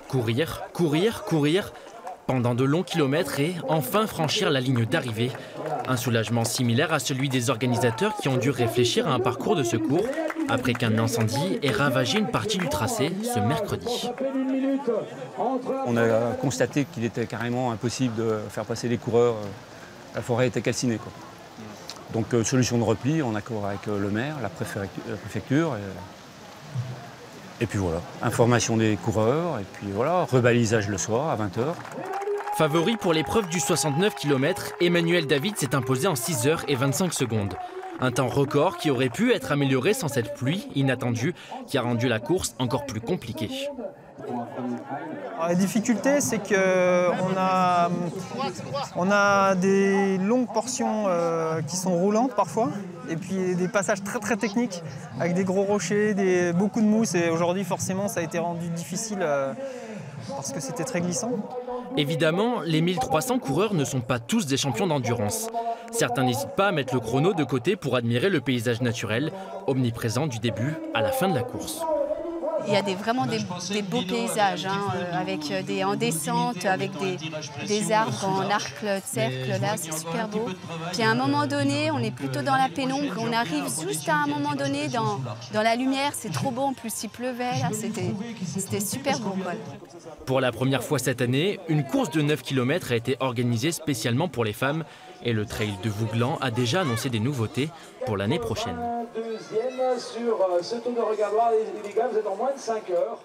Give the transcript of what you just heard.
Courir, courir, courir, pendant de longs kilomètres et enfin franchir la ligne d'arrivée. Un soulagement similaire à celui des organisateurs qui ont dû réfléchir à un parcours de secours après qu'un incendie ait ravagé une partie du tracé ce mercredi. On a constaté qu'il était carrément impossible de faire passer les coureurs. La forêt était calcinée, quoi. Donc solution de repli en accord avec le maire, la préfecture. Et puis voilà, information des coureurs, et puis voilà, rebalisage le soir à 20 h. Favori pour l'épreuve du 69 km, Emmanuel David s'est imposé en 6 h et 25 secondes. Un temps record qui aurait pu être amélioré sans cette pluie inattendue qui a rendu la course encore plus compliquée. La difficulté, c'est qu'on a des longues portions qui sont roulantes parfois, et puis des passages très très techniques avec des gros rochers, beaucoup de mousse. Et aujourd'hui, forcément, ça a été rendu difficile parce que c'était très glissant. Évidemment, les 1300 coureurs ne sont pas tous des champions d'endurance. Certains n'hésitent pas à mettre le chrono de côté pour admirer le paysage naturel, omniprésent du début à la fin de la course. Il y a vraiment des beaux paysages, avec en descente, avec des arbres en arc de cercle, là c'est super beau. Puis à un moment donné, on est plutôt dans la pénombre, on arrive juste à un moment donné dans la lumière, c'est trop beau, en plus il pleuvait, c'était super beau, quoi. Pour la première fois cette année, une course de 9 km a été organisée spécialement pour les femmes et le trail de Vouglan a déjà annoncé des nouveautés pour l'année prochaine. Deuxième sur ce tour de regardoir, les gars, vous êtes en moins de 5 heures.